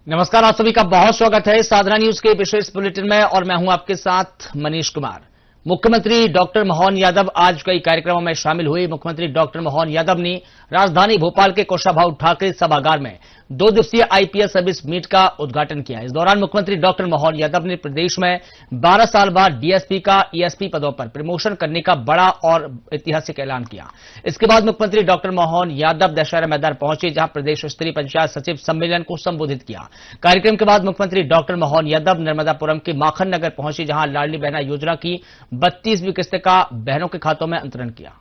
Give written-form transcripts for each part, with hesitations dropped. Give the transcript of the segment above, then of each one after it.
नमस्कार, आप सभी का बहुत स्वागत है साधना न्यूज के विशेष बुलेटिन में और मैं हूं आपके साथ मनीष कुमार। मुख्यमंत्री डॉक्टर मोहन यादव आज कई कार्यक्रमों में शामिल हुए। मुख्यमंत्री डॉक्टर मोहन यादव ने राजधानी भोपाल के कुशाभाऊ ठाकरे सभागार में 2 दिवसीय आईपीएस सर्विस मीट का उद्घाटन किया। इस दौरान मुख्यमंत्री डॉक्टर मोहन यादव ने प्रदेश में 12 साल बाद डीएसपी का ईएसपी पदों पर प्रमोशन करने का बड़ा और ऐतिहासिक ऐलान किया। इसके बाद मुख्यमंत्री डॉक्टर मोहन यादव दशहरा मैदान पहुंचे, जहां प्रदेश स्तरीय पंचायत सचिव सम्मेलन को संबोधित किया। कार्यक्रम के बाद मुख्यमंत्री डॉक्टर मोहन यादव नर्मदापुरम के माखन नगर पहुंचे, जहां लाडली बहना योजना की 32वीं किस्त का बहनों के खातों में अंतरण किया।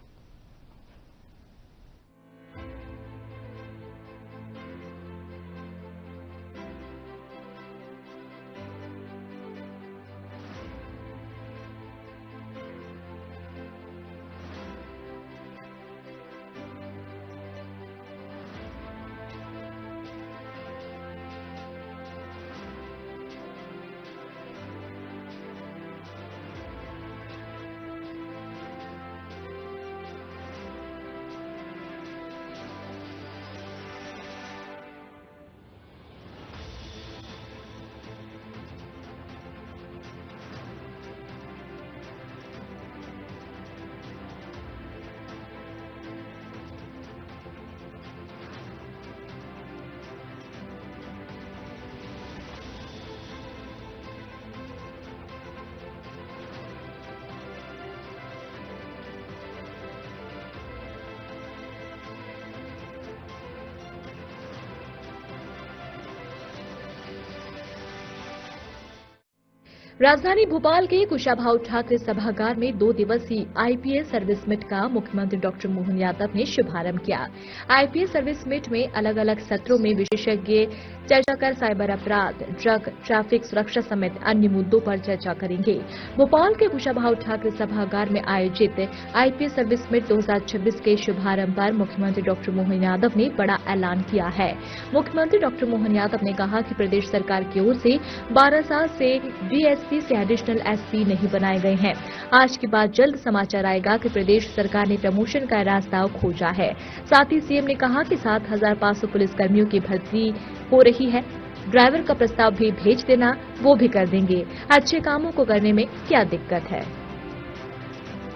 राजधानी भोपाल के कुशाभाऊ ठाकरे सभागार में 2 दिवसीय आईपीएस सर्विस मीट का मुख्यमंत्री डॉक्टर मोहन यादव ने शुभारंभ किया। आईपीएस सर्विस मीट में अलग अलग सत्रों में विशेषज्ञ चर्चा कर साइबर अपराध, ड्रग, ट्रैफिक सुरक्षा समेत अन्य मुद्दों पर चर्चा करेंगे। भोपाल के कुशाभाऊ ठाकरे सभागार में आयोजित आईपीएस सर्विस मीट 2026 के शुभारंभ पर मुख्यमंत्री डॉक्टर मोहन यादव ने बड़ा ऐलान किया है। मुख्यमंत्री डॉक्टर मोहन यादव ने कहा कि प्रदेश सरकार की ओर से 12 साल से डीएसपी से एडिशनल एसपी नहीं बनाए गए हैं। आज के बाद जल्द समाचार आएगा कि प्रदेश सरकार ने प्रमोशन का रास्ता खोजा है। साथ ही सीएम ने कहा कि 7,500 पुलिसकर्मियों की भर्ती हो रही है। ड्राइवर का प्रस्ताव भी भेज देना, वो भी कर देंगे। अच्छे कामों को करने में क्या दिक्कत है।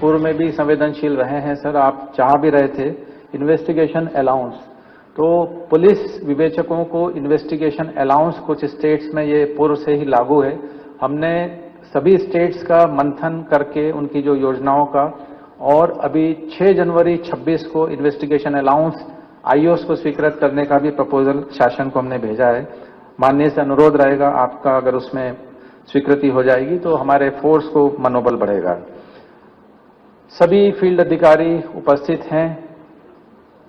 पूर्व में भी संवेदनशील रहे हैं सर, आप चाह भी रहे थे इन्वेस्टिगेशन अलाउंस, तो पुलिस विवेचकों को इन्वेस्टिगेशन अलाउंस कुछ स्टेट्स में ये पूर्व से ही लागू है। हमने सभी स्टेट्स का मंथन करके उनकी जो योजनाओं का, और अभी 6 जनवरी 26 को इन्वेस्टिगेशन अलाउंस आईओएस को स्वीकृत करने का भी प्रपोजल शासन को हमने भेजा है। माननीय से अनुरोध रहेगा आपका, अगर उसमें स्वीकृति हो जाएगी तो हमारे फोर्स को मनोबल बढ़ेगा। सभी फील्ड अधिकारी उपस्थित हैं।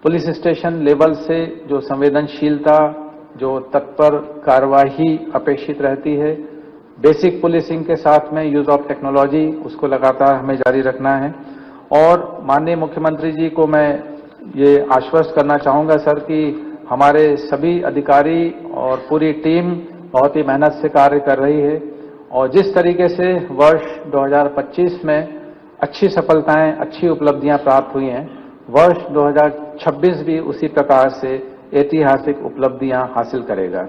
पुलिस स्टेशन लेवल से जो संवेदनशीलता, जो तत्पर कार्यवाही अपेक्षित रहती है, बेसिक पुलिसिंग के साथ में यूज ऑफ टेक्नोलॉजी, उसको लगातार हमें जारी रखना है। और माननीय मुख्यमंत्री जी को मैं ये आश्वस्त करना चाहूंगा सर कि हमारे सभी अधिकारी और पूरी टीम बहुत ही मेहनत से कार्य कर रही है, और जिस तरीके से वर्ष 2025 में अच्छी सफलताएं, अच्छी उपलब्धियां प्राप्त हुई हैं, वर्ष 2026 भी उसी प्रकार से ऐतिहासिक उपलब्धियां हासिल करेगा।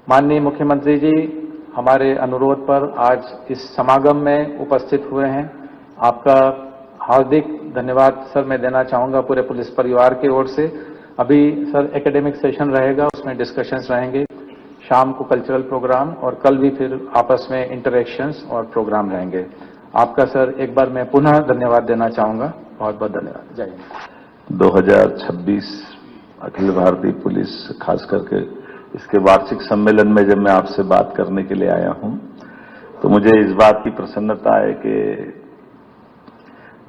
माननीय मुख्यमंत्री जी हमारे अनुरोध पर आज इस समागम में उपस्थित हुए हैं। आपका हार्दिक धन्यवाद सर मैं देना चाहूंगा पूरे पुलिस परिवार की ओर से। अभी सर एकेडमिक सेशन रहेगा, उसमें डिस्कशंस रहेंगे, शाम को कल्चरल प्रोग्राम, और कल भी फिर आपस में इंटरेक्शंस और प्रोग्राम रहेंगे। आपका सर एक बार मैं पुनः धन्यवाद देना चाहूंगा। बहुत बहुत धन्यवाद। जय हिंद। 2026 अखिल भारतीय पुलिस, खास करके इसके वार्षिक सम्मेलन में जब मैं आपसे बात करने के लिए आया हूं, तो मुझे इस बात की प्रसन्नता है कि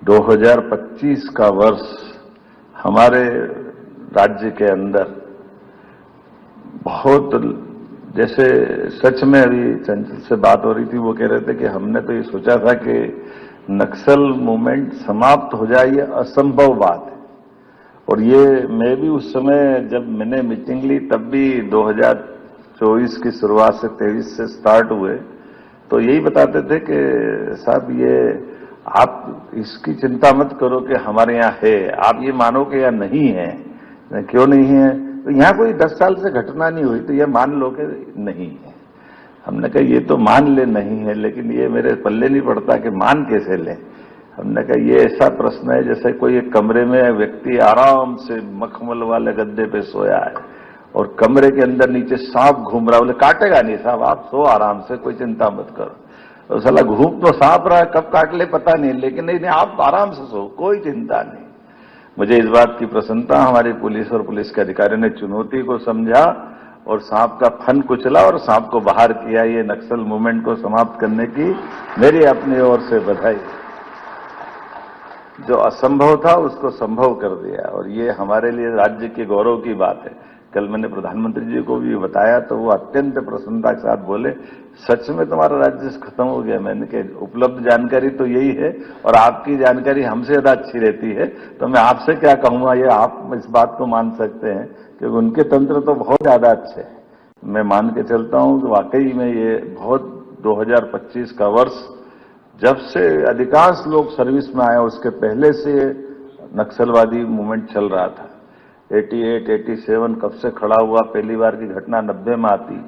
2025 का वर्ष हमारे राज्य के अंदर बहुत, जैसे सच में अभी चंचल से बात हो रही थी, वो कह रहे थे कि हमने तो ये सोचा था कि नक्सल मूवमेंट समाप्त हो जाए, ये असंभव बात है। और ये मैं भी उस समय जब मैंने मीटिंग ली तब भी 2024 की शुरुआत से 23 से स्टार्ट हुए, तो यही बताते थे कि साहब ये आप इसकी चिंता मत करो कि हमारे यहाँ है, आप ये मानो कि यहाँ नहीं है। क्यों नहीं है? तो यहाँ कोई 10 साल से घटना नहीं हुई, तो ये मान लो कि नहीं है। हमने कहा ये तो मान ले नहीं है, लेकिन ये मेरे पल्ले नहीं पड़ता कि मान कैसे ले। हमने कहा ये ऐसा प्रश्न है जैसे कोई एक कमरे में व्यक्ति आराम से मखमल वाले गद्दे पे सोया है और कमरे के अंदर नीचे सांप घूम रहा, बोले काटेगा नहीं साहब, आप सो आराम से, कोई चिंता मत करो। तो साला घूम तो सांप रहा है, कब काट ले पता नहीं, लेकिन नहीं आप आराम से सो, कोई चिंता नहीं। मुझे इस बात की प्रसन्नता, हमारी पुलिस और पुलिस के अधिकारियों ने चुनौती को समझा और सांप का फन कुचला और सांप को बाहर किया। ये नक्सल मूवमेंट को समाप्त करने की मेरी अपनी ओर से बधाई। जो असंभव था उसको संभव कर दिया और ये हमारे लिए राज्य के गौरव की बात है। कल मैंने प्रधानमंत्री जी को भी बताया तो वो अत्यंत प्रसन्नता के साथ बोले, सच में तुम्हारा राज्य खत्म हो गया। मैंने कहा उपलब्ध जानकारी तो यही है और आपकी जानकारी हमसे ज्यादा अच्छी रहती है, तो मैं आपसे क्या कहूंगा, ये आप इस बात को मान सकते हैं कि उनके तंत्र तो बहुत ज्यादा अच्छे हैं। मैं मान के चलता हूं कि वाकई में ये बहुत 2025 का वर्ष, जब से अधिकांश लोग सर्विस में आए उसके पहले से नक्सलवादी मूवमेंट चल रहा था। 88, 87 कब से खड़ा हुआ, पहली बार की घटना 90 में आती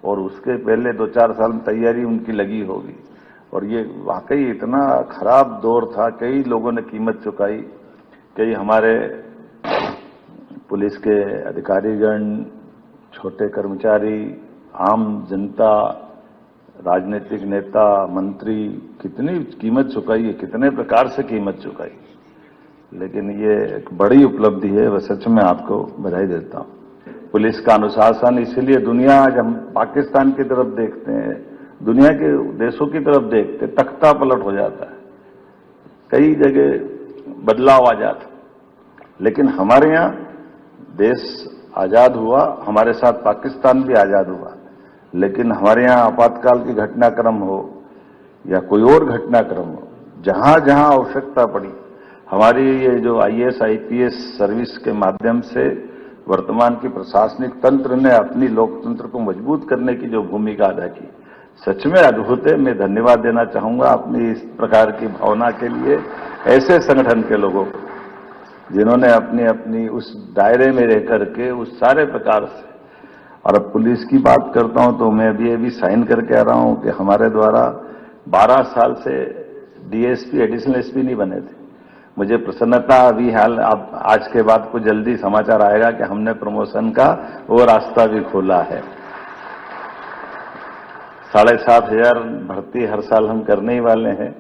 और उसके पहले 2-4 साल में तैयारी उनकी लगी होगी। और ये वाकई इतना खराब दौर था, कई लोगों ने कीमत चुकाई, कई हमारे पुलिस के अधिकारीगण, छोटे कर्मचारी, आम जनता, राजनीतिक नेता, मंत्री, कितनी कीमत चुकाई है, कितने प्रकार से कीमत चुकाई। लेकिन ये एक बड़ी उपलब्धि है, वह सच में आपको बधाई देता हूं। पुलिस का अनुशासन, इसीलिए दुनिया, आज हम पाकिस्तान की तरफ देखते हैं, दुनिया के देशों की तरफ देखते, तख्ता पलट हो जाता है, कई जगह बदलाव आ जाता। लेकिन हमारे यहाँ देश आजाद हुआ, हमारे साथ पाकिस्तान भी आजाद हुआ, लेकिन हमारे यहाँ आपातकाल की घटनाक्रम हो या कोई और घटनाक्रम हो, जहां जहां आवश्यकता पड़ी, हमारी ये जो IAS IPS सर्विस के माध्यम से वर्तमान की प्रशासनिक तंत्र ने अपनी लोकतंत्र को मजबूत करने की जो भूमिका अदा की, सच में अद्भुत है। मैं धन्यवाद देना चाहूंगा अपनी इस प्रकार की भावना के लिए ऐसे संगठन के लोगों को, जिन्होंने अपनी अपनी उस दायरे में रह करके उस सारे प्रकार से। और अब पुलिस की बात करता हूं तो मैं अभी साइन करके आ रहा हूं कि हमारे द्वारा 12 साल से DSP, एडिशनल SP नहीं बने थे। मुझे प्रसन्नता अभी हाल, अब आज के बाद को जल्दी समाचार आएगा कि हमने प्रमोशन का वो रास्ता भी खोला है। 7,500 भर्ती हर साल हम करने ही वाले हैं,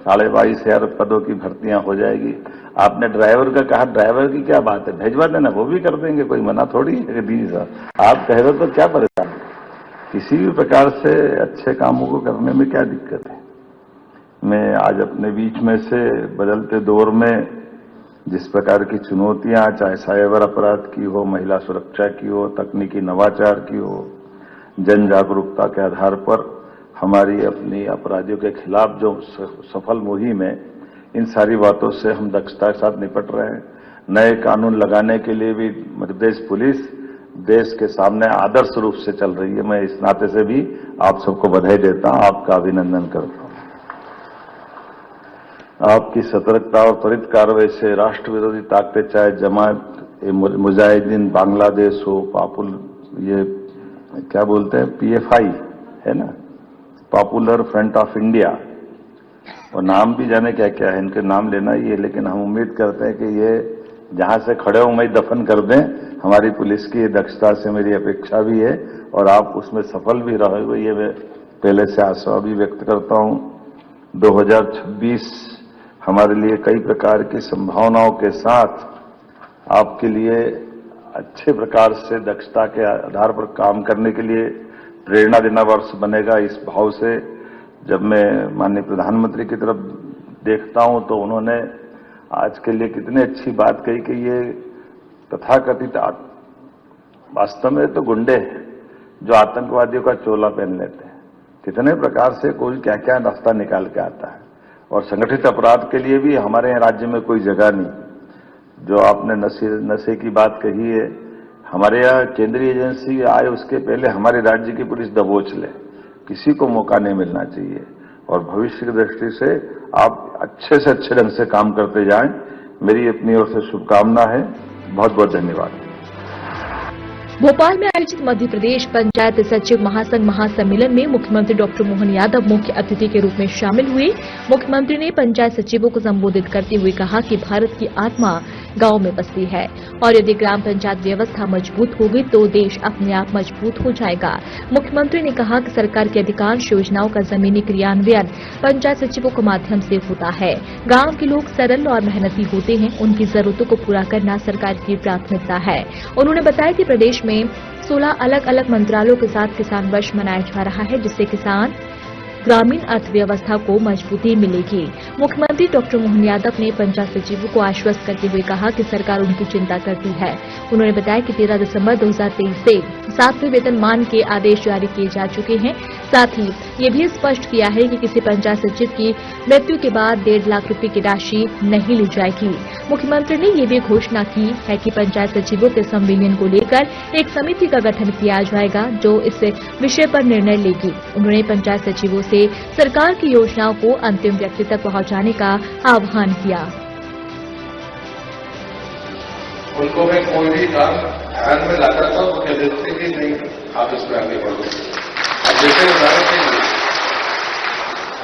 22,500 पदों की भर्तियां हो जाएगी। आपने ड्राइवर का कहा, ड्राइवर की क्या बात है, भेजवा देना, वो भी कर देंगे, कोई मना थोड़ी है। दीदी साहब आप कह रहे हो तो क्या परेशान, किसी भी प्रकार से अच्छे कामों को करने में क्या दिक्कत है। मैं आज अपने बीच में से बदलते दौर में जिस प्रकार की चुनौतियां, चाहे साइबर अपराध की हो, महिला सुरक्षा की हो, तकनीकी नवाचार की हो, जन जागरूकता के आधार पर हमारी अपनी अपराधियों के खिलाफ जो सफल मुहिम है, इन सारी बातों से हम दक्षता के साथ निपट रहे हैं। नए कानून लगाने के लिए भी मध्य प्रदेश पुलिस देश के सामने आदर्श रूप से चल रही है। मैं इस नाते से भी आप सबको बधाई देता हूं, आपका अभिनंदन करता हूं। आपकी सतर्कता और त्वरित कार्रवाई से राष्ट्र विरोधी ताकतें, चाहे जमात मुजाहिदीन बांग्लादेश हो, ये क्या बोलते हैं, PFI है ना, पॉपुलर फ्रंट ऑफ इंडिया, और नाम भी जाने क्या क्या है, इनके नाम लेना ही है। लेकिन हम उम्मीद करते हैं कि ये जहां से खड़े हो वहीं दफन कर दें। हमारी पुलिस की दक्षता से मेरी अपेक्षा भी है और आप उसमें सफल भी रहोगे, ये मैं पहले से आशा भी व्यक्त करता हूं। 2026 हमारे लिए कई प्रकार की संभावनाओं के साथ आपके लिए अच्छे प्रकार से दक्षता के आधार पर काम करने के लिए प्रेरणा देना वर्ष बनेगा। इस भाव से जब मैं माननीय प्रधानमंत्री की तरफ देखता हूं तो उन्होंने आज के लिए कितनी अच्छी बात कही कि ये तथाकथित वास्तव में तो गुंडे हैं जो आतंकवादियों का चोला पहन लेते हैं। कितने प्रकार से कोई क्या क्या रास्ता निकाल के आता है। और संगठित अपराध के लिए भी हमारे यहाँ राज्य में कोई जगह नहीं। जो आपने नशे की बात कही है, हमारे यहाँ केंद्रीय एजेंसी आए उसके पहले हमारे राज्य की पुलिस दबोच ले, किसी को मौका नहीं मिलना चाहिए। और भविष्य की दृष्टि से आप अच्छे से अच्छे ढंग से काम करते जाएं, मेरी अपनी ओर से शुभकामना है। बहुत बहुत धन्यवाद। भोपाल में आयोजित मध्य प्रदेश पंचायत सचिव महासंघ महासम्मेलन में मुख्यमंत्री डॉक्टर मोहन यादव मुख्य अतिथि के रूप में शामिल हुए। मुख्यमंत्री ने पंचायत सचिवों को संबोधित करते हुए कहा कि भारत की आत्मा गांव में बसती है और यदि ग्राम पंचायत व्यवस्था मजबूत होगी तो देश अपने आप मजबूत हो जाएगा। मुख्यमंत्री ने कहा कि सरकार की अधिकांश योजनाओं का जमीनी क्रियान्वयन पंचायत सचिवों के माध्यम से होता है। गांव के लोग सरल और मेहनती होते हैं, उनकी जरूरतों को पूरा करना सरकार की प्राथमिकता है। उन्होंने बताया कि प्रदेश में 16 अलग अलग मंत्रालयों के साथ किसान वर्ष मनाया जा रहा है, जिससे किसान ग्रामीण अर्थव्यवस्था को मजबूती मिलेगी। मुख्यमंत्री डॉक्टर मोहन यादव ने पंचायत सचिवों को आश्वस्त करते हुए कहा कि सरकार उनकी चिंता करती है। उन्होंने बताया कि 13 दिसंबर 2023 से 7वें वेतनमान के आदेश जारी किए जा चुके हैं। साथ ही ये भी स्पष्ट किया है कि किसी पंचायत सचिव की मृत्यु के बाद 1.5 लाख रुपए की राशि नहीं ली जाएगी। मुख्यमंत्री ने ये भी घोषणा की है कि पंचायत सचिवों के संविलियन को लेकर एक समिति का गठन किया जाएगा जो इस विषय पर निर्णय लेगी। उन्होंने पंचायत सचिवों से सरकार की योजनाओं को अंतिम व्यक्ति तक पहुंचाने का आह्वान किया। उनको मैं कोई भी काम ध्यान में लाता था वो कह देते कि नहीं आप इसमें आगे बढ़ो। अब जैसे उदाहरण के लिए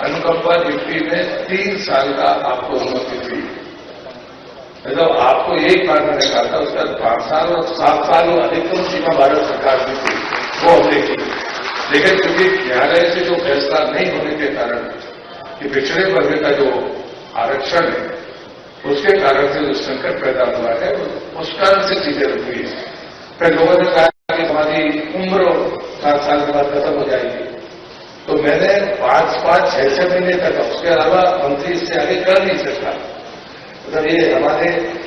अनुकंपा ड्यूटी में 3 साल का आपको अनुमति थी, मतलब आपको एक बार मैंने कहा था उसका 5 साल और 7 साल अधिकतम सीमा भारत सरकार की थी, वो हमने की। लेकिन क्योंकि न्यायालय से जो फैसला नहीं होने के कारण कि पिछड़े वर्ग का जो आरक्षण है उसके कारण से जो संकट पैदा हुआ है उस कारण से चीजें रुक गई है। फिर लोगों ने कहा कि हमारी उम्र 7 साल के बाद खत्म हो जाएगी, तो मैंने 5-5, 6-6 महीने तक, उसके अलावा मंत्री इससे आगे कर नहीं सकता। मतलब ये हमारे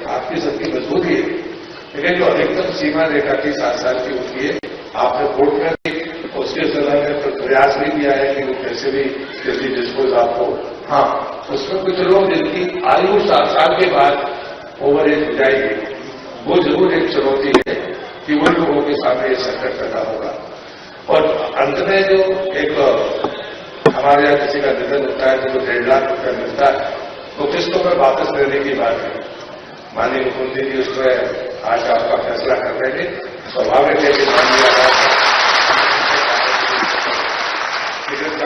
आपकी सबकी मजबूती है। लेकिन जो अधिकतम सीमा रेखा की 7 साल की होती है, आपने कोर्ट में भी उसके समय में प्रयास भी किया है कि वो कैसे भी जल्दी डिस्पोज आपको, हाँ उसमें कुछ लोग जिनकी आयु 7 साल के बाद ओवर एज हो जाएगी, वो जरूर एक चुनौती है कि उन लोगों के सामने ये संकट पैदा होगा। और अंत में जो एक हमारे यहाँ किसी का निधन होता है तो 1.5 लाख रुपया मिलता है, तो किस्तों में वापस लेने की बात है। माननीय मुख्यमंत्री जी उसमें आज आपका फैसला कर रहे थे। स्वाभाविक है कि माननीय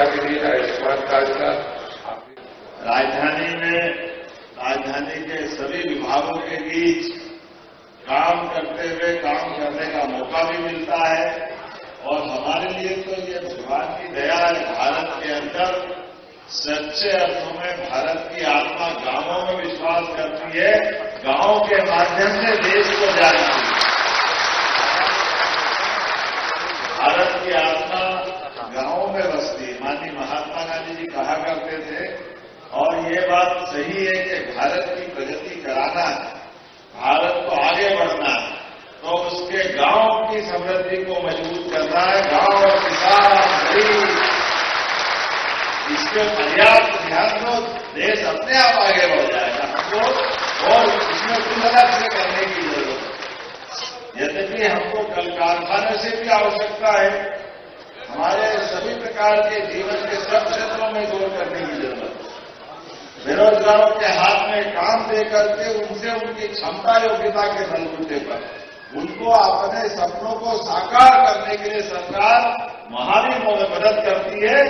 के लिए आयुष्मान कार्ड का राजधानी के सभी विभागों के बीच काम करते हुए काम करने का मौका भी मिलता है और हमारे लिए तो ये भगवान की दया है। भारत के अंदर सच्चे अर्थों में भारत की आत्मा गांवों में विश्वास करती है, गांव के माध्यम से देश को जानती है। भारत की आत्मा गांवों में बसती है। माननीय महात्मा गांधी जी कहा करते थे और ये बात सही है कि भारत की प्रगति कराना है, भारत को आगे बढ़ना है, तो उसके गांव की समृद्धि को मजबूत करना है। गांव और किसान गरीब इसके पर्याप्त ध्यान दो, देश अपने आप आगे बढ़ जाएगा। हमको और इसमें कुछ अलग से करने की जरूरत है। यद्यपि हमको कल कारखाने से भी आवश्यकता है, हमारे सभी प्रकार के जीवन के सब क्षेत्रों में जोर करने की जरूरत है। बेरोजगारों के हाथ में काम दे करके उनसे उनकी क्षमता योग्यता के बलबूते पर उनको अपने सपनों को साकार करने के लिए सरकार महारी मदद करती है।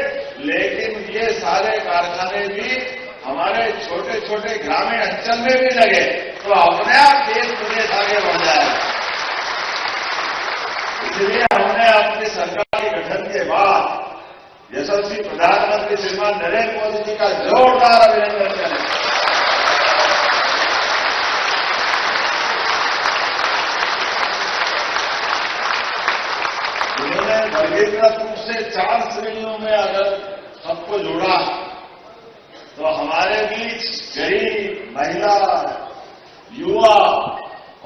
लेकिन ये सारे कारखाने भी हमारे छोटे छोटे ग्रामीण अंचल में भी लगे तो अपने आप देश प्रदेश आगे बढ़ जाएगा। इसलिए हमने अपनी सरकार के गठन के बाद यशस्वी प्रधानमंत्री श्रीमान नरेंद्र मोदी जी का जोरदार अभिनंदन करें। उन्होंने वर्गीकृत रूप से 4 श्रेणियों में अगर सबको जोड़ा तो हमारे बीच गरीब, महिला, युवा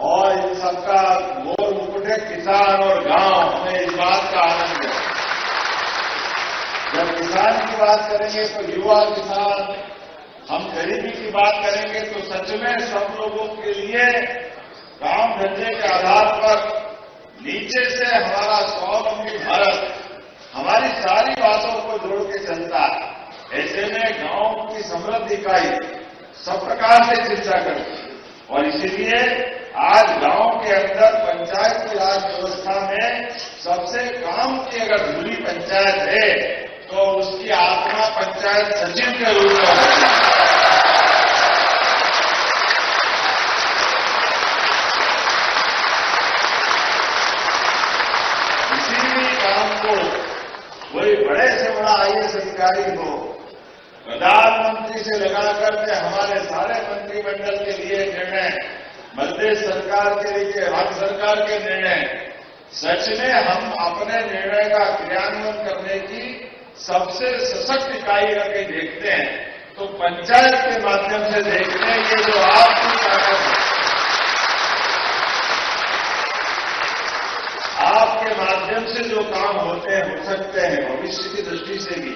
और इन सबका मोर मुकुट किसान और गांव, हमें इस बात का आनंद है। जब किसान की बात करेंगे तो युवा किसान, हम गरीबी की बात करेंगे तो सच में सब लोगों के लिए काम धंधे के आधार पर नीचे से हमारा स्वावलंबी भारत हमारी सारी बातों को जोड़ के चलता है। ऐसे में गांव की समृद्धि का ही सब प्रकार से चिंता करती है और इसीलिए आज गांव के अंदर पंचायत की राज व्यवस्था में सबसे काम की अगर धुरी पंचायत है तो उसकी आत्मा पंचायत सचिव के रूप में होती है। किसी भी काम को कोई बड़े से बड़ा आईएएस अधिकारी हो, प्रधानमंत्री से लगाकर के हमारे सारे मंत्रिमंडल के लिए निर्णय, मध्य प्रदेश सरकार के लिए, राज्य सरकार के निर्णय, सच में हम अपने निर्णय का क्रियान्वयन करने की सबसे सशक्त इकाई करके देखते हैं तो पंचायत के माध्यम से देखते हैं। ये जो आपकी ताकत है, आपके माध्यम से जो काम होते हैं, हो सकते हैं भविष्य की दृष्टि से भी,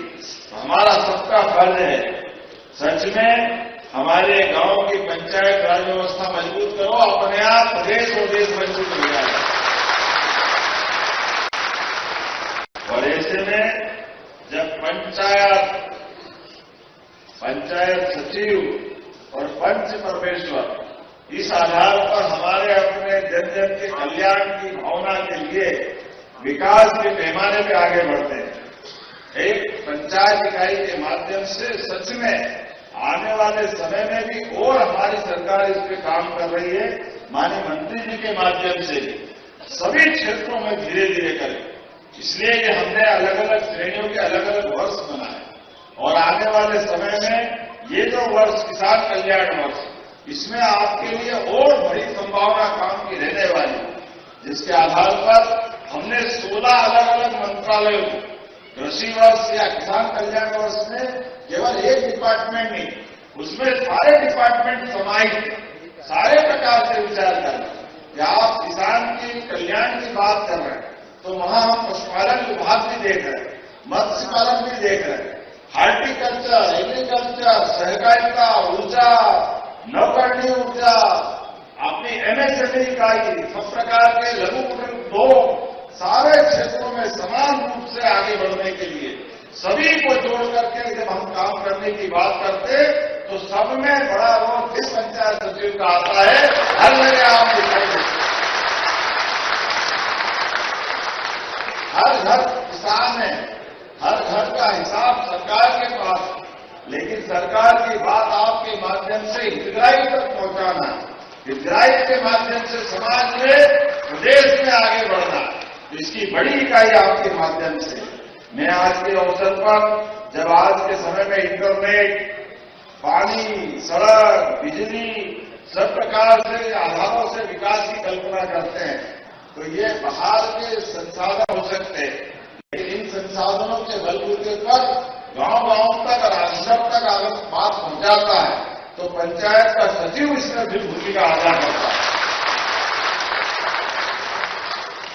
हमारा सबका फर्ज है सच में हमारे गांव की पंचायत राज व्यवस्था मजबूत करो, अपने आप देश और देश मजबूत हो जाए। और ऐसे में जब पंचायत सचिव और पंच परमेश्वर इस आधार पर हमारे अपने जन जन के कल्याण की भावना के लिए विकास के पैमाने पे आगे बढ़ते हैं, एक पंचायत इकाई के माध्यम से सच में आने वाले समय में भी और हमारी सरकार इस पे काम कर रही है। माननीय मंत्री जी के माध्यम से भी सभी क्षेत्रों में धीरे धीरे करें। इसलिए कि हमने अलग अलग श्रेणियों के अलग अलग वर्ष बनाए और आने वाले समय में ये जो वर्ष किसान कल्याण वर्ष, इसमें आपके लिए और बड़ी संभावना काम की रहने वाली, जिसके आधार पर हमने 16 अलग अलग मंत्रालयों को कृषि वर्ष या किसान कल्याण वर्ष में केवल एक डिपार्टमेंट नहीं, उसमें सारे डिपार्टमेंट समाहित, सारे प्रकार से विचार करें कि आप किसान की कल्याण की बात कर रहे हैं तो वहां हम पशुपालन विभाग भी देख रहे हैं, मत्स्य पालन भी देख रहे हैं, हार्टिकल्चर, एग्रीकल्चर, सहकारिता, ऊर्जा, नवकरणीय ऊर्जा, अपनी एमएसएमई इकाई, सब प्रकार के लघु कुटीर उद्योग, सारे क्षेत्रों में समान रूप से आगे बढ़ने के लिए सभी को जोड़ करके जब हम काम करने की बात करते तो सब में बड़ा रोल किस पंचायत सचिव का आता है, हर जगह आप दिखाई देते। हर घर किसान है, हर घर का हिसाब सरकार के पास, लेकिन सरकार की बात आपके माध्यम से हितग्राही तक पहुंचाना, हितग्राही के माध्यम से समाज में, प्रदेश में आगे बढ़ना, इसकी बड़ी इकाई आपके माध्यम से। मैं आज के अवसर पर जब आज के समय में इंटरनेट, पानी, सड़क, बिजली, सब प्रकार से आधारों से विकास की कल्पना करते हैं तो ये बाहर के संसाधन हो सकते हैं, लेकिन इन संसाधनों के बलबूते पर गांव-गांव तक और अंदर तक अगर बात पहुंचाता है तो पंचायत का सचिव इसमें भी भूमिका अदा करता है।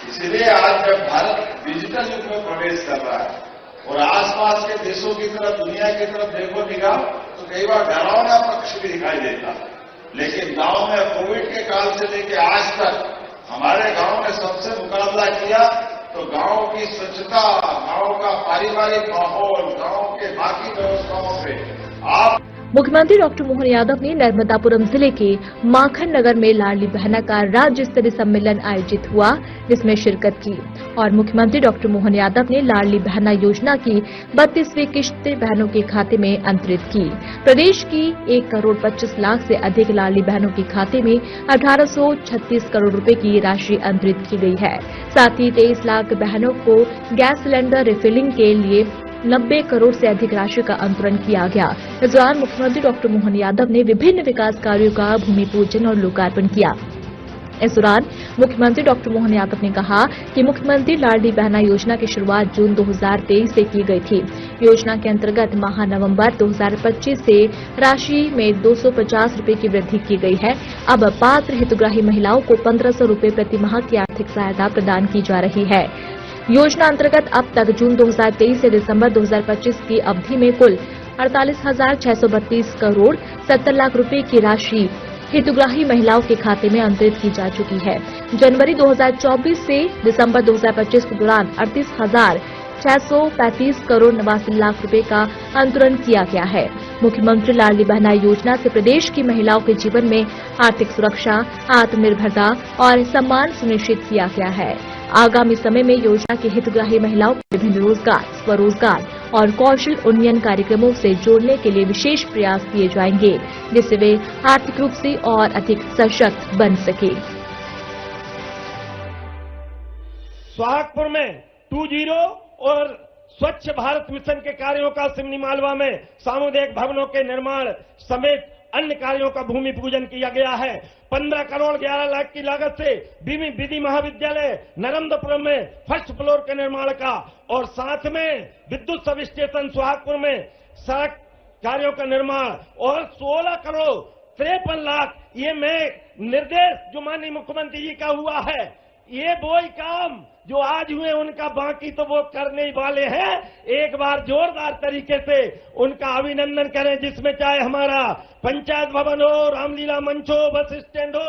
इसलिए आज जब भारत डिजिटल युग में प्रवेश कर रहा है और आसपास के देशों की तरफ, दुनिया की तरफ देखो निगाह तो कई बार डरावना पक्ष भी दिखाई देता, लेकिन गांव में कोविड के काल से लेकर आज तक हमारे गांव ने सबसे मुकाबला किया तो गांव की स्वच्छता, गांव का पारिवारिक माहौल, गांव के बाकी व्यवस्थाओं पे आप मुख्यमंत्री डॉक्टर मोहन यादव ने नर्मदापुरम जिले के माखन नगर में लाडली बहना का राज्य स्तरीय सम्मेलन आयोजित हुआ, जिसमें शिरकत की और मुख्यमंत्री डॉक्टर मोहन यादव ने लाडली बहना योजना की 32वीं किश्त बहनों के खाते में अंतरित की। प्रदेश की 1,25,00,000 से अधिक लाडली बहनों के खाते में 1836 करोड़ रुपए की राशि अंतरित की गई है। साथ ही 23 लाख बहनों को गैस सिलेंडर रिफिलिंग के लिए 90 करोड़ से अधिक राशि का अंतरण किया गया। इस दौरान मुख्यमंत्री डॉक्टर मोहन यादव ने विभिन्न विकास कार्यों का भूमि पूजन और लोकार्पण किया। इस दौरान मुख्यमंत्री डॉक्टर मोहन यादव ने कहा कि मुख्यमंत्री लाडली बहना योजना की शुरुआत जून 2023 से की गई थी। योजना के अंतर्गत माह नवंबर 2025 से राशि में 250 रुपए की वृद्धि की गई है। अब पात्र हितग्राही महिलाओं को 1500 रुपए प्रति माह की आर्थिक सहायता प्रदान की जा रही है। योजना अंतर्गत अब तक जून 2023 से दिसंबर 2025 की अवधि में कुल 48,632 करोड़ 70 लाख रुपए की राशि हितग्राही महिलाओं के खाते में अंतरित की जा चुकी है। जनवरी 2024 से दिसंबर 2025 के दौरान 38,635 करोड़ 89 लाख रुपए का अंतरण किया गया है। मुख्यमंत्री लाडली बहना योजना से प्रदेश की महिलाओं के जीवन में आर्थिक सुरक्षा, आत्मनिर्भरता और सम्मान सुनिश्चित किया गया है। आगामी समय में योजना की हितग्राही महिलाओं को विभिन्न रोजगार, स्वरोजगार और कौशल उन्नयन कार्यक्रमों से जोड़ने के लिए विशेष प्रयास किए जाएंगे, जिससे वे आर्थिक रूप से और अधिक सशक्त बन सके। सोहागपुर में 2.0 और स्वच्छ भारत मिशन के कार्यों का सिमनी मालवा में सामुदायिक भवनों के निर्माण समेत अन्य कार्यों का भूमि पूजन किया गया है। 15 करोड़ 11 लाख की लागत से विधि महाविद्यालय नरमदापुरम में फर्स्ट फ्लोर के निर्माण का और साथ में विद्युत सब स्टेशन सोहागपुर में सड़क कार्यों का निर्माण और 16 करोड़ 53 लाख ये मैं निर्देश जो माननीय मुख्यमंत्री जी का हुआ है, ये वो ही काम जो आज हुए उनका बाकी तो वो करने ही वाले हैं। एक बार जोरदार तरीके से उनका अभिनंदन करें, जिसमें चाहे हमारा पंचायत भवन हो, रामलीला मंच हो, बस स्टैंड हो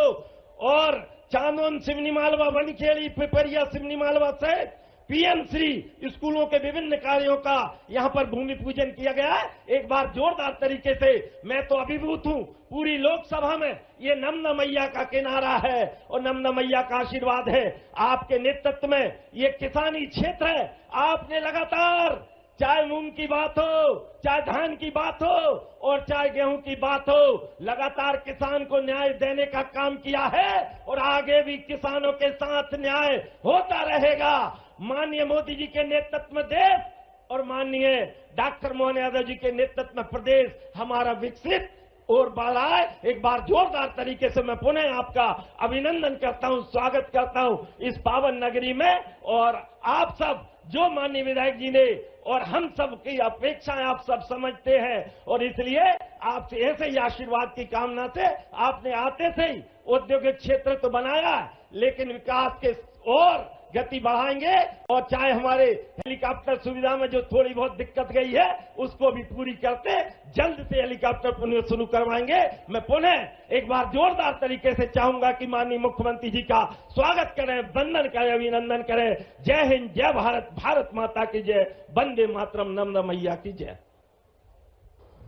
और चांदोन सिमनी मालवा, वनखेड़ी, पिपरिया सिमनी मालवा से पीएमसी स्कूलों के विभिन्न कार्यों का यहां पर भूमि पूजन किया गया है। एक बार जोरदार तरीके से मैं तो अभिभूत हूं। पूरी लोकसभा में ये नर्मदा मैया का किनारा है और नर्मदा मैया का आशीर्वाद है। आपके नेतृत्व में ये किसानी क्षेत्र है। आपने लगातार चाहे मूंग की बात हो, चाहे धान की बात हो और चाहे गेहूं की बात हो, लगातार किसान को न्याय देने का काम किया है और आगे भी किसानों के साथ न्याय होता रहेगा। माननीय मोदी जी के नेतृत्व में देश और माननीय डॉक्टर मोहन यादव जी के नेतृत्व में प्रदेश हमारा विकसित और बढ़ा है। एक बार जोरदार तरीके से मैं पुनः आपका अभिनंदन करता हूं, स्वागत करता हूं इस पावन नगरी में। और आप सब जो माननीय विधायक जी ने और हम सब की अपेक्षाएं आप सब समझते हैं और इसलिए आपसे ऐसे ही आशीर्वाद की कामना से आपने आते से ही औद्योगिक क्षेत्र तो बनाया, लेकिन विकास के और गति बढ़ाएंगे और चाहे हमारे हेलीकॉप्टर सुविधा में जो थोड़ी बहुत दिक्कत गई है उसको भी पूरी करते जल्द से हेलीकॉप्टर पुनः शुरू करवाएंगे। मैं पुनः एक बार जोरदार तरीके से चाहूंगा कि माननीय मुख्यमंत्री जी का स्वागत करें, वंदन करें, अभिनंदन करें। जय हिंद, जय भारत, भारत माता की जय, वंदे मातरम, नर्मदा मैया की जय।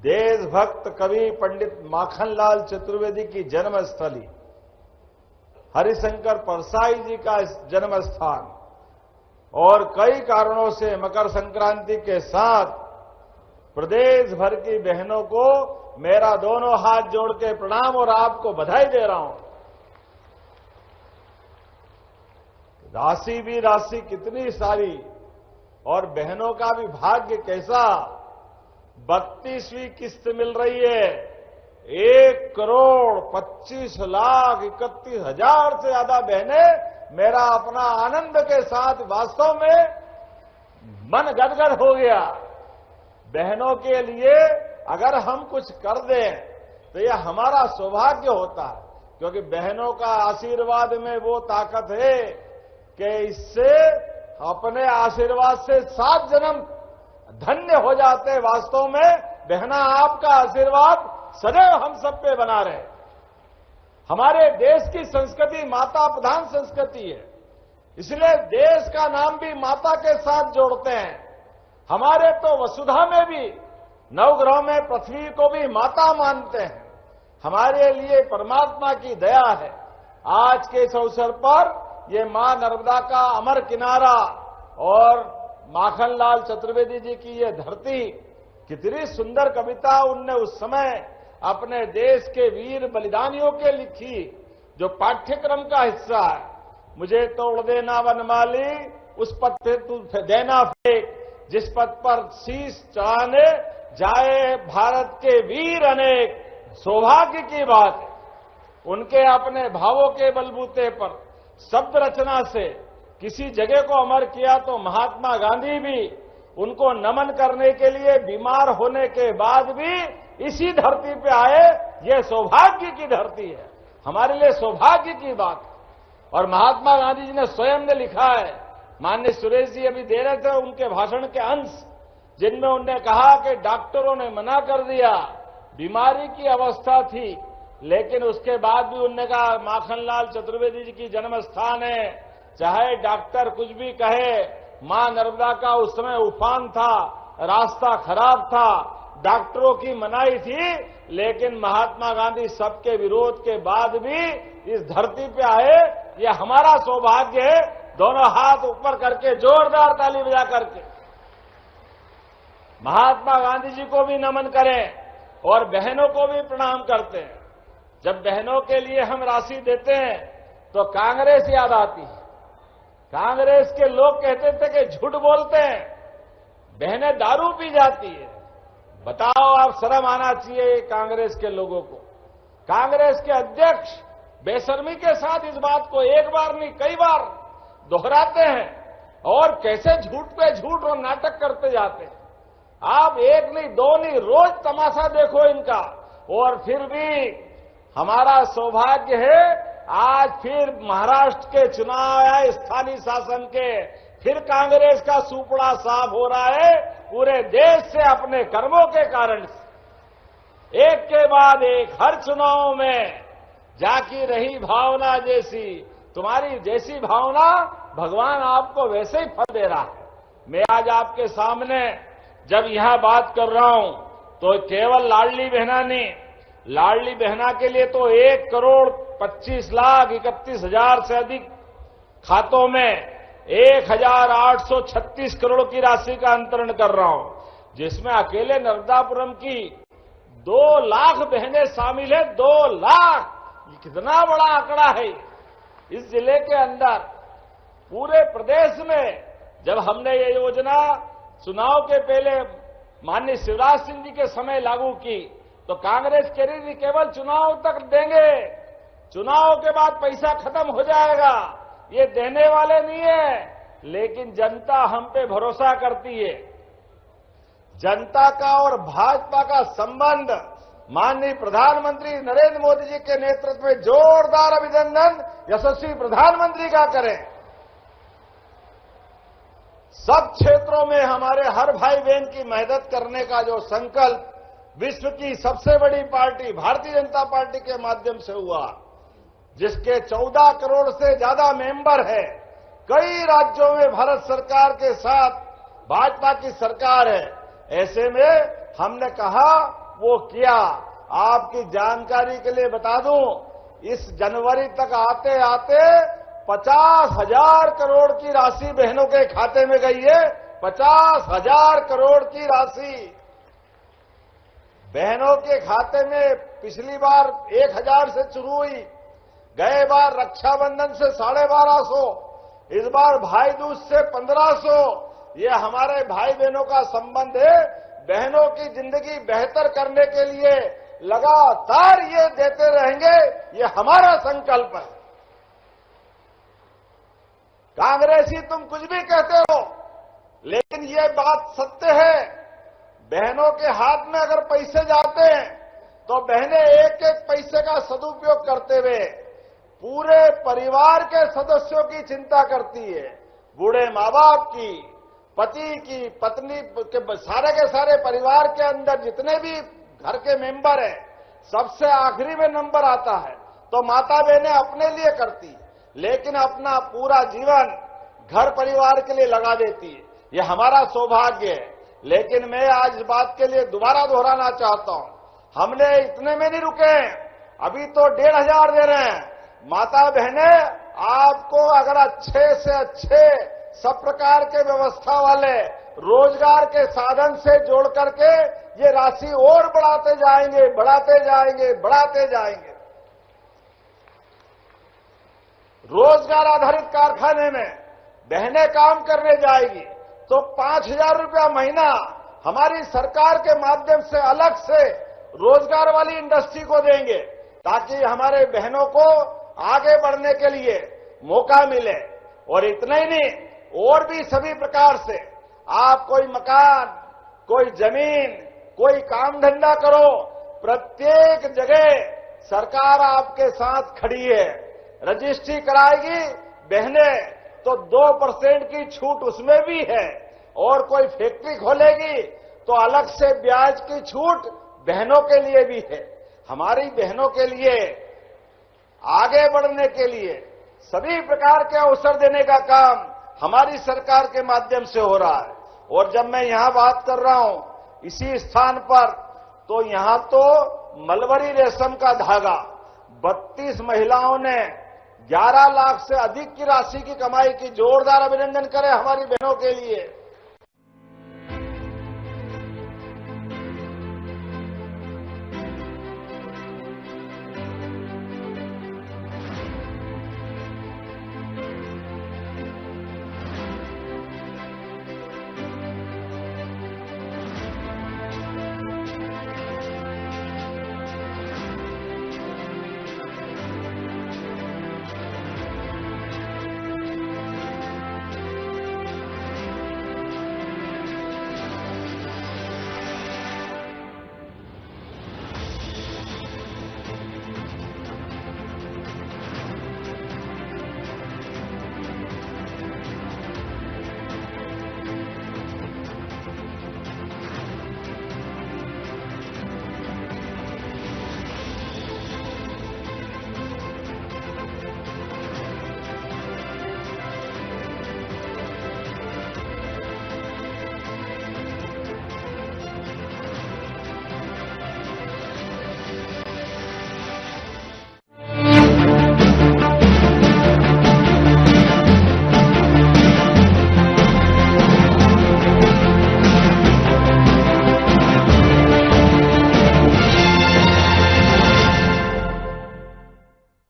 देशभक्त कवि पंडित माखनलाल चतुर्वेदी की जन्मस्थली, हरिशंकर परसाई जी का जन्म स्थान और कई कारणों से मकर संक्रांति के साथ प्रदेश भर की बहनों को मेरा दोनों हाथ जोड़ के प्रणाम और आपको बधाई दे रहा हूं। राशि भी राशि कितनी सारी और बहनों का भी भाग्य कैसा। 32वीं किस्त मिल रही है। 1,25,31,000 से ज्यादा बहनें मेरा अपना आनंद के साथ वास्तव में मन गदगद हो गया। बहनों के लिए अगर हम कुछ कर दें तो यह हमारा सौभाग्य होता है, क्योंकि बहनों का आशीर्वाद में वो ताकत है कि इससे अपने आशीर्वाद से 7 जन्म धन्य हो जाते। वास्तव में बहना आपका आशीर्वाद सदैव हम सब पे बना रहे। हमारे देश की संस्कृति माता प्रधान संस्कृति है, इसलिए देश का नाम भी माता के साथ जोड़ते हैं। हमारे तो वसुधा में भी नवग्रह में पृथ्वी को भी माता मानते हैं। हमारे लिए परमात्मा की दया है। आज के इस अवसर पर ये मां नर्मदा का अमर किनारा और माखनलाल चतुर्वेदी जी की ये धरती, कितनी सुंदर कविता उनने उस समय अपने देश के वीर बलिदानियों के लिखी, जो पाठ्यक्रम का हिस्सा है। मुझे तोड़ देना वनमाली, उस पथ पे तू देना फेंक, जिस पथ पर शीश चढ़ाने जाए भारत के वीर अनेक। सौभाग्य की बात है, उनके अपने भावों के बलबूते पर शब्द रचना से किसी जगह को अमर किया तो महात्मा गांधी भी उनको नमन करने के लिए बीमार होने के बाद भी इसी धरती पे आए। यह सौभाग्य की धरती है, हमारे लिए सौभाग्य की बात है। और महात्मा गांधी जी ने स्वयं ने लिखा है, माननीय सुरेश जी अभी दे रहे थे उनके भाषण के अंश, जिनमें उन्होंने कहा कि डॉक्टरों ने मना कर दिया, बीमारी की अवस्था थी, लेकिन उसके बाद भी उन्होंने कहा माखनलाल चतुर्वेदी जी की जन्म स्थान है। चाहे डॉक्टर कुछ भी कहे, मां नर्मदा का उस समय उफान था, रास्ता खराब था, डॉक्टरों की मनाही थी, लेकिन महात्मा गांधी सबके विरोध के बाद भी इस धरती पे आए। ये हमारा सौभाग्य है। दोनों हाथ ऊपर करके जोरदार ताली बजा करके महात्मा गांधी जी को भी नमन करें और बहनों को भी प्रणाम करते हैं। जब बहनों के लिए हम राशि देते हैं तो कांग्रेस याद आती है। कांग्रेस के लोग कहते थे कि झूठ बोलते हैं, बहनें दारू पी जाती है। बताओ, आप शर्म आना चाहिए कांग्रेस के लोगों को। कांग्रेस के अध्यक्ष बेशर्मी के साथ इस बात को एक बार नहीं कई बार दोहराते हैं और कैसे झूठ पे झूठ और नाटक करते जाते हैं। आप एक नहीं दो नहीं रोज तमाशा देखो इनका। और फिर भी हमारा सौभाग्य है, आज फिर महाराष्ट्र के चुनाव आए स्थानीय शासन के, फिर कांग्रेस का सुपड़ा साफ हो रहा है पूरे देश से अपने कर्मों के कारण से। एक के बाद एक हर चुनाव में जाकी रही भावना जैसी, तुम्हारी जैसी भावना भगवान आपको वैसे ही फल दे रहा है। मैं आज आपके सामने जब यहां बात कर रहा हूं तो केवल लाडली बहना नहीं, लाडली बहना के लिए तो 1,25,31,000 से अधिक खातों में 1,836 करोड़ की राशि का अंतरण कर रहा हूं, जिसमें अकेले नर्मदापुरम की 2 लाख बहनें शामिल है। 2 लाख, ये कितना बड़ा आंकड़ा है। इस जिले के अंदर पूरे प्रदेश में जब हमने ये योजना चुनाव के पहले माननीय शिवराज सिंह जी के समय लागू की तो कांग्रेस कह रही थी केवल चुनाव तक देंगे, चुनाव के बाद पैसा खत्म हो जाएगा, ये देने वाले नहीं है। लेकिन जनता हम पे भरोसा करती है। जनता का और भाजपा का संबंध माननीय प्रधानमंत्री नरेंद्र मोदी जी के नेतृत्व में जोरदार अभिनंदन यशस्वी प्रधानमंत्री का करें। सब क्षेत्रों में हमारे हर भाई बहन की मदद करने का जो संकल्प विश्व की सबसे बड़ी पार्टी भारतीय जनता पार्टी के माध्यम से हुआ, जिसके 14 करोड़ से ज्यादा मेंबर है, कई राज्यों में भारत सरकार के साथ भाजपा की सरकार है, ऐसे में हमने कहा वो किया। आपकी जानकारी के लिए बता दूं, इस जनवरी तक आते आते 50,000 करोड़ की राशि बहनों के खाते में गई है। 50,000 करोड़ की राशि बहनों के खाते में पिछली बार 1,000 से शुरू हुई, गए बार रक्षाबंधन से 1250, इस बार भाई दूज से 1500। ये हमारे भाई बहनों का संबंध है। बहनों की जिंदगी बेहतर करने के लिए लगातार ये देते रहेंगे, ये हमारा संकल्प है। कांग्रेसी तुम कुछ भी कहते हो, लेकिन ये बात सत्य है। बहनों के हाथ में अगर पैसे जाते हैं तो बहनें एक एक पैसे का सदुपयोग करते हुए पूरे परिवार के सदस्यों की चिंता करती है। बूढ़े माँ बाप की, पति की, पत्नी के, सारे के सारे परिवार के अंदर जितने भी घर के मेंबर हैं, सबसे आखिरी में नंबर आता है तो माता बहनें अपने लिए करती है, लेकिन अपना पूरा जीवन घर परिवार के लिए लगा देती है। ये हमारा सौभाग्य है। लेकिन मैं आज इस बात के लिए दोबारा दोहराना चाहता हूं, हमने इतने में नहीं रुके हैं, अभी तो 1,500 दे रहे हैं। माता बहनें, आपको अगर अच्छे से अच्छे सब प्रकार के व्यवस्था वाले रोजगार के साधन से जोड़ करके ये राशि और बढ़ाते जाएंगे, बढ़ाते जाएंगे, बढ़ाते जाएंगे। रोजगार आधारित कारखाने में बहनें काम करने जाएगी तो 5,000 रुपया महीना हमारी सरकार के माध्यम से अलग से रोजगार वाली इंडस्ट्री को देंगे, ताकि हमारे बहनों को आगे बढ़ने के लिए मौका मिले। और इतना ही नहीं, और भी सभी प्रकार से आप कोई मकान, कोई जमीन, कोई काम धंधा करो, प्रत्येक जगह सरकार आपके साथ खड़ी है। रजिस्ट्री कराएगी बहनें तो 2% की छूट उसमें भी है, और कोई फैक्ट्री खोलेगी तो अलग से ब्याज की छूट बहनों के लिए भी है। हमारी बहनों के लिए आगे बढ़ने के लिए सभी प्रकार के अवसर देने का काम हमारी सरकार के माध्यम से हो रहा है। और जब मैं यहां बात कर रहा हूं, इसी स्थान पर, तो यहां तो मलबरी रेशम का धागा 32 महिलाओं ने 11 लाख से अधिक की राशि की कमाई की। जोरदार अभिनंदन करें हमारी बहनों के लिए।